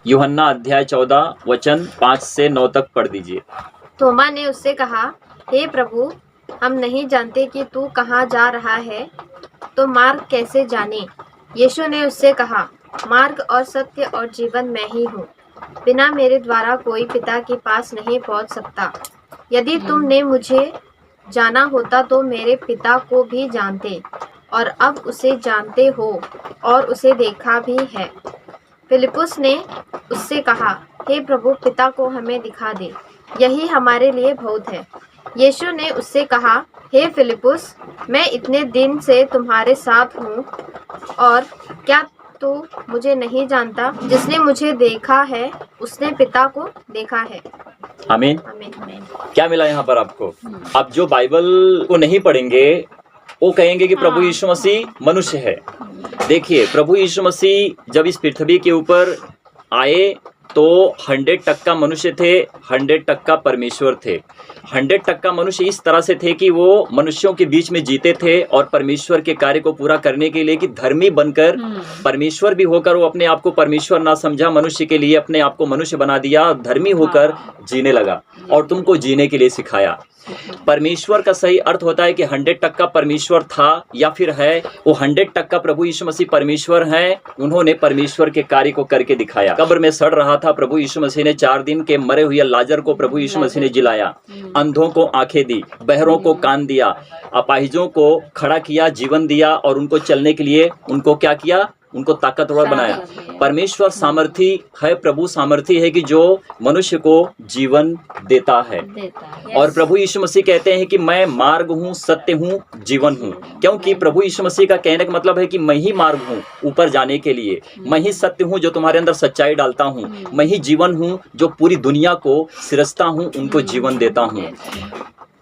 यूहन्ना अध्याय 14 वचन 5 से 9 तक पढ़ दीजिए। थोमा ने उससे कहा, हे प्रभु, हम नहीं जानते कि तू कहाँ जा रहा है, तो मार्ग कैसे जाने? यीशु ने उससे कहा, मार्ग और सत्य और जीवन मैं ही हूँ। बिना मेरे द्वारा कोई पिता के पास नहीं पहुँच सकता। यदि तुमने मुझे जाना होता तो मेरे पिता को भी जानते, और अब उसे जानते हो और उसे देखा भी है। फिलिप्पुस ने उससे कहा, हे प्रभु, पिता को हमें दिखा दे, यही हमारे लिए बहुत है। यीशु ने उससे कहा, हे फिलिप्पुस, मैं इतने दिन से तुम्हारे साथ हूँ और क्या तू मुझे नहीं जानता? जिसने मुझे देखा है उसने पिता को देखा है। आमीन। आमीन। क्या मिला यहाँ पर आपको? अब जो बाइबल को नहीं पढ़ेंगे वो कहेंगे कि प्रभु यीशु मसीह मनुष्य है। देखिए, प्रभु यीशु मसीह जब इस पृथ्वी के ऊपर आए तो 100% मनुष्य थे, 100% परमेश्वर थे। 100% मनुष्य इस तरह से थे कि वो मनुष्यों के बीच में जीते थे और परमेश्वर के कार्य को पूरा करने के लिए कि धर्मी बनकर परमेश्वर भी होकर वो अपने आप को परमेश्वर ना समझा, मनुष्य के लिए अपने आप को मनुष्य बना दिया, धर्मी होकर जीने लगा और तुमको जीने के लिए सिखाया। परमेश्वर का सही अर्थ होता है कि 100% परमेश्वर था या फिर है, वो 100% प्रभु यीशु मसीह परमेश्वर हैं। उन्होंने परमेश्वर के कार्य को करके दिखाया। कब्र में सड़ रहा था, प्रभु यीशु मसीह ने 4 दिन के मरे हुए लाजर को प्रभु यीशु मसीह ने जिलाया। अंधों को आंखें दी, बहरों को कान दिया, अपाहिजों को खड़ा किया, जीवन दिया और उनको चलने के लिए उनको क्या किया? उनको ताकतवर बनाया। परमेश्वर सामर्थी है, प्रभु सामर्थी है कि जो मनुष्य को जीवन देता है। और प्रभु यीशु मसीह कहते हैं कि मैं मार्ग हूँ, सत्य हूँ, जीवन हूँ। क्योंकि प्रभु यीशु मसीह का कहने का मतलब है कि मैं ही मार्ग हूँ ऊपर जाने के लिए, मैं ही सत्य हूँ जो तुम्हारे अंदर सच्चाई डालता हूँ, मैं ही जीवन हूँ जो पूरी दुनिया को सिरसता हूँ, उनको जीवन देता हूँ।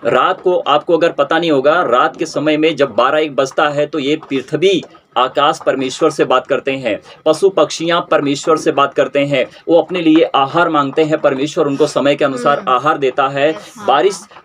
रात को आपको अगर पता नहीं होगा, रात के समय में जब 12-1 बजता है तो ये पृथ्वी आकाश परमेश्वर से बात करते हैं, पशु पक्षियां परमेश्वर से बात करते हैं, वो अपने लिए आहार मांगते हैं, परमेश्वर उनको समय के अनुसार आहार देता है।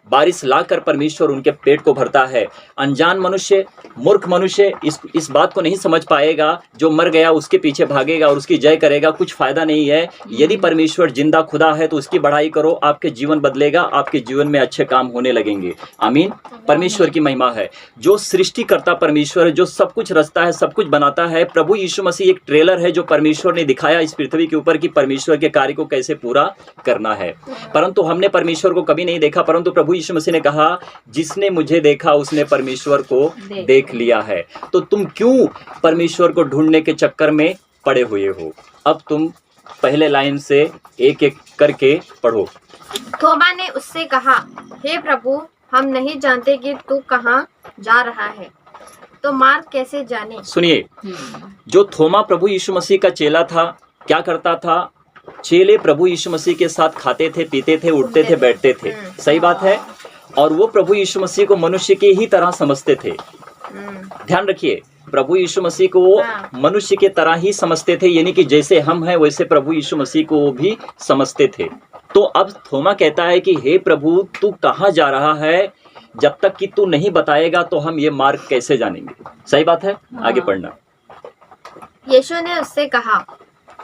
बारिश लाकर परमेश्वर उनके पेट को भरता है। अनजान मनुष्य, मूर्ख मनुष्य इस बात को नहीं समझ पाएगा। जो मर गया उसके पीछे भागेगा और उसकी जय करेगा, कुछ फायदा नहीं है। यदि परमेश्वर जिंदा खुदा है तो उसकी बढ़ाई करो, आपके जीवन बदलेगा, आपके जीवन में अच्छे काम होने लगेंगे। आमीन। परमेश्वर की महिमा है। जो सृष्टिकर्ता परमेश्वर है, जो सब कुछ रचता है, सब कुछ बनाता है। प्रभु यीशु मसीह एक ट्रेलर है जो परमेश्वर ने दिखाया इस पृथ्वी के ऊपर कि परमेश्वर के कार्य को कैसे पूरा करना है। परंतु हमने परमेश्वर को कभी नहीं देखा, परंतु प्रभु यीशु मसीह ने कहा, जिसने मुझे देखा उसने परमेश्वर को देख लिया है। तो तुम क्यों परमेश्वर को ढूंढने के चक्कर में पड़े हुए हो? अब तुम पहले लाइन से एक एक करके पढ़ो। थोमा ने उससे कहा, हे प्रभु, हम नहीं जानते कि तू कहाँ जा रहा है, तो मार्ग कैसे जाने? सुनिए, जो थोमा प्रभु यीशु मसीह का चेला था, क्या करता था? चेले प्रभु यीशु मसीह के साथ खाते थे, पीते थे, उठते थे, बैठते थे। सही बात है। और वो प्रभु यीशु मसीह को मनुष्य के ही तरह समझते थे। ध्यान रखिए, प्रभु यीशु मसीह को वो मनुष्य के तरह ही समझते थे, यानी कि जैसे हम हैं वैसे प्रभु यीशु मसीह को वो भी समझते थे। तो अब थोमा कहता है कि हे प्रभु, तू कहाँ जा रहा है? जब तक कि तू नहीं बताएगा तो हम ये मार्ग कैसे जानेंगे? सही बात है। आगे पढ़ना। यीशु ने उससे कहा,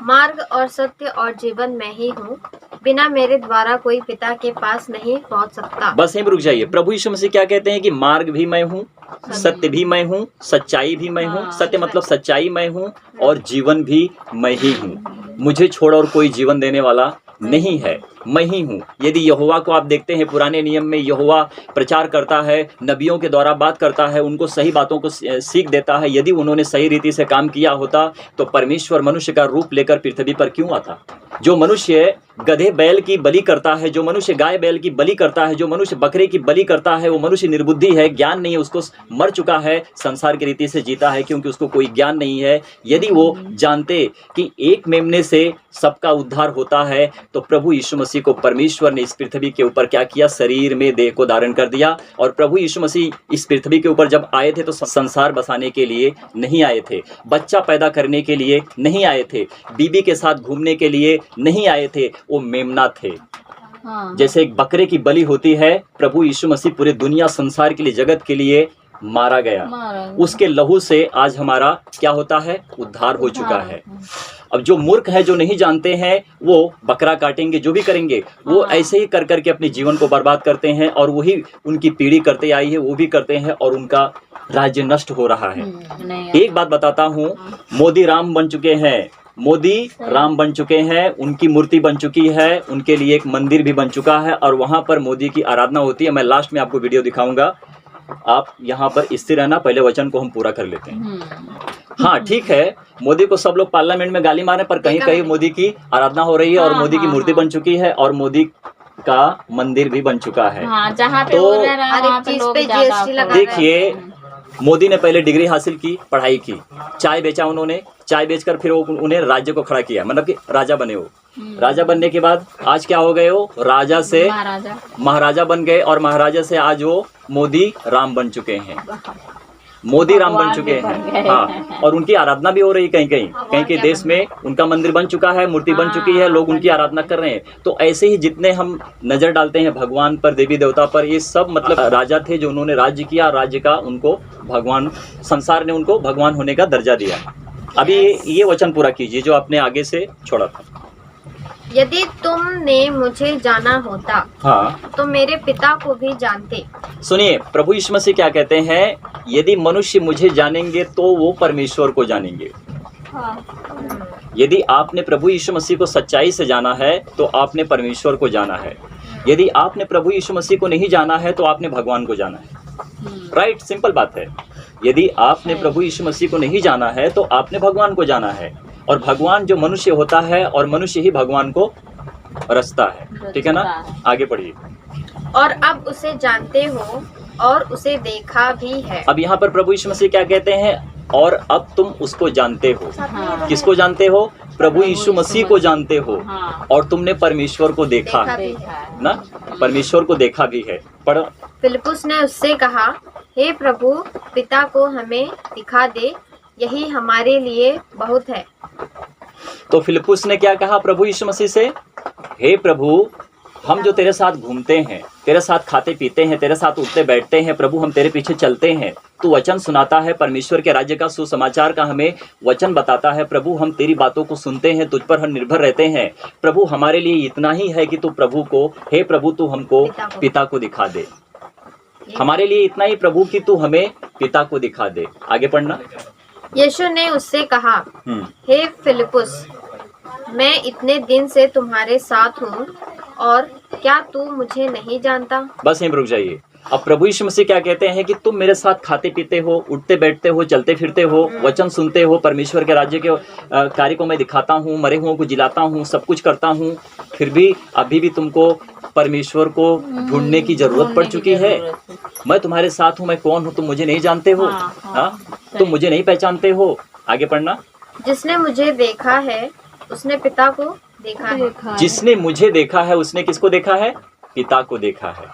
मार्ग और सत्य और जीवन मैं ही हूँ। बिना मेरे द्वारा कोई पिता के पास नहीं पहुँच सकता। बस यहीं रुक जाइए। प्रभु यीशु मसीह क्या कहते हैं कि मार्ग भी मैं हूँ, सत्य भी मैं हूँ, सच्चाई भी मैं हूँ। सत्य मतलब सच्चाई मैं हूँ और जीवन भी मैं ही हूँ। मुझे छोड़ और कोई जीवन देने वाला नहीं है, मैं ही हूँ। यदि यहोवा को आप देखते हैं, पुराने नियम में यहोवा प्रचार करता है, नबियों के द्वारा बात करता है, उनको सही बातों को सीख देता है। यदि उन्होंने सही रीति से काम किया होता तो परमेश्वर मनुष्य का रूप लेकर पृथ्वी पर क्यों आता? जो मनुष्य गधे बैल की बलि करता है, जो मनुष्य गाय बैल की बलि करता है, जो मनुष्य बकरे की बलि करता है, वो मनुष्य निर्बुद्धि है, ज्ञान नहीं है, उसको मर चुका है, संसार की रीति से जीता है, क्योंकि उसको कोई ज्ञान नहीं है। यदि वो जानते कि एक मेमने से सबका उद्धार होता है तो प्रभु यीशु मसीह को परमेश्वर ने इस पृथ्वी के ऊपर क्या किया? शरीर में देह को धारण कर दिया। और प्रभु यीशु मसीह इस पृथ्वी के ऊपर जब आए थे तो संसार बसाने के लिए नहीं आए थे, बच्चा पैदा करने के लिए नहीं आए थे, बीबी के साथ घूमने के लिए नहीं आए थे, वो मेमना थे। जैसे एक बकरे की बलि होती है, प्रभु यीशु मसीह पूरे दुनिया संसार के लिए, जगत के लिए मारा गया, उसके लहू से आज हमारा क्या होता है, उद्धार हो चुका है। अब जो मूर्ख है, जो नहीं जानते हैं, वो बकरा काटेंगे, जो भी करेंगे वो ऐसे ही कर करके अपने जीवन को बर्बाद करते हैं, और वही उनकी पीढ़ी करते आई है, वो भी करते हैं, और उनका राज्य नष्ट हो रहा है। एक बात बताता हूँ, मोदी राम बन चुके हैं, मोदी राम बन चुके हैं, उनकी मूर्ति बन चुकी है, उनके लिए एक मंदिर भी बन चुका है, और वहाँ पर मोदी की आराधना होती है। मैं लास्ट में आपको वीडियो दिखाऊंगा, आप यहाँ पर स्थिर रहना, पहले वचन को हम पूरा कर लेते हैं। हाँ ठीक है, मोदी को सब लोग पार्लियामेंट में गाली मारे, पर कहीं कहीं मोदी की आराधना हो रही है, और मोदी की मूर्ति बन चुकी है, और मोदी का मंदिर भी बन चुका है। जहाँ पे हर एक चीज पे GST लगा। देखिए, मोदी ने पहले डिग्री हासिल की, पढ़ाई की, चाय बेचा उन्होंने, चाय बेचकर फिर उन्हें राज्य को खड़ा किया, मतलब कि राजा बने वो। राजा बनने के बाद आज क्या हो गए हो, राजा से महाराजा बन गए, और महाराजा से आज वो मोदी राम बन चुके हैं, मोदी राम बन चुके हैं। हाँ, और उनकी आराधना भी हो रही है, कहीं कहीं देश में उनका मंदिर बन चुका है, मूर्ति बन चुकी है, लोग उनकी आराधना कर रहे हैं। तो ऐसे ही जितने हम नजर डालते हैं भगवान पर, देवी देवता पर, ये सब मतलब राजा थे जो उन्होंने राज्य किया, राज्य का उनको भगवान, संसार ने उनको भगवान होने का दर्जा दिया। अभी ये वचन पूरा कीजिए जो आपने आगे से छोड़ा था। यदि तुमने मुझे जाना होता, हाँ, तो मेरे पिता को भी जानते। सुनिए, प्रभु यीशु मसीह क्या कहते हैं, यदि मनुष्य मुझे जानेंगे तो वो परमेश्वर को जानेंगे। यदि आपने प्रभु यीशु मसीह को सच्चाई से जाना है तो आपने परमेश्वर को जाना है। यदि आपने प्रभु यीशु मसीह को नहीं जाना है तो आपने भगवान को जाना है। राइट, सिंपल बात है। यदि आपने प्रभु यीशु मसीह को नहीं जाना है तो आपने भगवान को जाना है, और भगवान जो मनुष्य होता है, और मनुष्य ही भगवान को रचता है। ठीक है ना, आगे पढ़िए। और अब उसे जानते हो और उसे देखा भी है। अब यहाँ पर प्रभु यीशु मसीह क्या कहते हैं, और अब तुम उसको जानते हो। किसको जानते हो, प्रभु यीशु मसीह को जानते हो, और तुमने परमेश्वर को देखा है ना, परमेश्वर को देखा भी है। पढ़ो। फिलिप्पुस ने उससे कहा, हे प्रभु, पिता को हमें दिखा दे, यही हमारे लिए बहुत है। तो फिलिप्पुस ने क्या कहा प्रभु यीशु मसीह से, हे प्रभु, हम जो तेरे साथ घूमते हैं, तेरे साथ खाते पीते हैं, तेरे साथ उठते बैठते हैं, प्रभु हम तेरे पीछे चलते हैं, तू वचन सुनाता है, परमेश्वर के राज्य का सुसमाचार का हमें वचन बताता है, प्रभु हम तेरी बातों को सुनते हैं, तुझ पर हम निर्भर रहते हैं। प्रभु हमारे लिए इतना ही है कि तू प्रभु को, हे प्रभु तू हमको पिता को दिखा दे। हमारे लिए इतना ही प्रभु कि तू हमें पिता को दिखा दे। आगे पढ़ना। यीशु ने उससे कहा, हे फिलिप्पुस, मैं इतने दिन से तुम्हारे साथ हूँ और क्या तू मुझे नहीं जानता? बस यहीं रुक जाइए। अब प्रभु यीशु मसीह क्या कहते हैं कि तुम मेरे साथ खाते पीते हो, उठते बैठते हो, चलते फिरते हो, वचन सुनते हो, परमेश्वर के राज्य के कार्य को मैं दिखाता हूँ, मरे हुओं को जिलाता हूँ, सब कुछ करता हूँ, फिर भी अभी भी तुमको परमेश्वर को ढूंढने की जरूरत पड़ चुकी है। मैं तुम्हारे साथ हूँ, मैं कौन हूँ तुम मुझे नहीं जानते हो, हाँ, तुम मुझे नहीं पहचानते हो। आगे पढ़ना। जिसने मुझे देखा है उसने पिता को देखा है। जिसने मुझे देखा है उसने किसको देखा है? पिता को देखा है।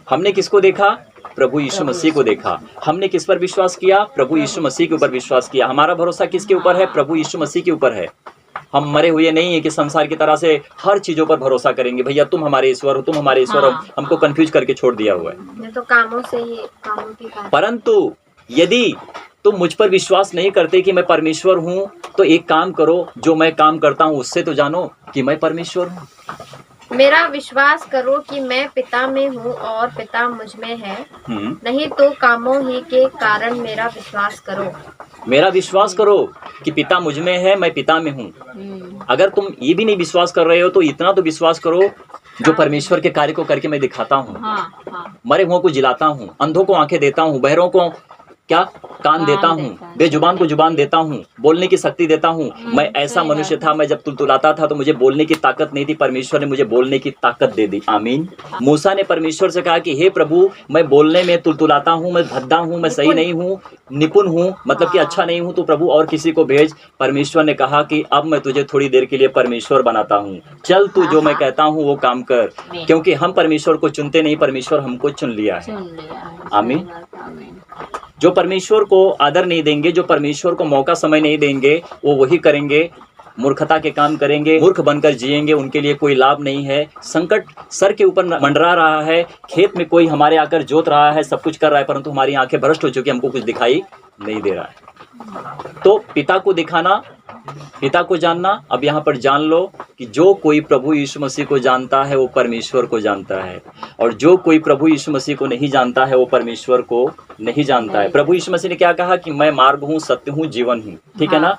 हमने किसको देखा? प्रभु यीशु मसीह को देखा। हमने किस पर विश्वास किया? प्रभु यीशु मसीह के ऊपर विश्वास किया। हमारा भरोसा किसके ऊपर है? प्रभु यीशु मसीह के ऊपर है। हम मरे हुए नहीं है कि संसार की तरह से हर चीजों पर भरोसा करेंगे। भैया तुम हमारे ईश्वर हो, तुम हमारे ईश्वर हो, हमको कंफ्यूज करके छोड़ दिया हुआ है। ये तो कामों से ही, कामों की बात। परंतु यदि तुम मुझ पर विश्वास नहीं करते कि मैं परमेश्वर हूँ, तो एक काम करो, जो मैं काम करता हूँ उससे तो जानो कि मैं परमेश्वर हूँ। मेरा विश्वास करो कि मैं पिता में हूँ और पिता मुझ में है, नहीं तो कामों ही के कारण मेरा विश्वास करो। मेरा विश्वास करो कि पिता मुझ में है, मैं पिता में हूँ। अगर तुम ये भी नहीं विश्वास कर रहे हो तो इतना तो विश्वास करो, जो परमेश्वर के कार्य को करके मैं दिखाता हूँ। मरे हुओं को जिलाता हूँ, अंधों को आंखें देता हूँ, बहरों को क्या कान देता हूँ, बेजुबान को जुबान देता हूँ, बोलने की शक्ति देता हूँ। मैं ऐसा मनुष्य था, मैं जब तुलतुलाता था तो मुझे बोलने की ताकत नहीं थी, परमेश्वर ने मुझे बोलने की ताकत दे दी। आमीन। मूसा ने परमेश्वर से कहा कि हे प्रभु, मैं बोलने में तुलतुलाता हूँ, मैं भद्दा हूँ, मैं सही नहीं हूँ, निपुण हूँ, मतलब कि अच्छा नहीं हूँ, तो प्रभु और किसी को भेज। परमेश्वर ने कहा कि अब मैं तुझे थोड़ी देर के लिए परमेश्वर बनाता हूँ, चल तू जो मैं कहता हूँ वो काम कर, क्योंकि हम परमेश्वर को चुनते नहीं, परमेश्वर हमको चुन लिया है। आमीन। जो परमेश्वर को आदर नहीं देंगे, जो परमेश्वर को मौका समय नहीं देंगे, वो वही करेंगे मूर्खता के काम करेंगे, मूर्ख बनकर जिएंगे, उनके लिए कोई लाभ नहीं है। संकट सर के ऊपर मंडरा रहा है, खेत में कोई हमारे आकर जोत रहा है, सब कुछ कर रहा है, परंतु हमारी आंखें भ्रष्ट हो चुकी, हमको कुछ दिखाई नहीं दे रहा है। तो पिता को दिखाना, पिता को जानना। अब यहाँ पर जान लो कि जो कोई प्रभु यीशु मसीह को जानता है वो परमेश्वर को जानता है, और जो कोई प्रभु यीशु मसीह को नहीं जानता है वो परमेश्वर को नहीं जानता है। प्रभु यीशु मसीह ने क्या कहा कि मैं मार्ग हूँ, सत्य हूँ, जीवन हूँ। ठीक है ना।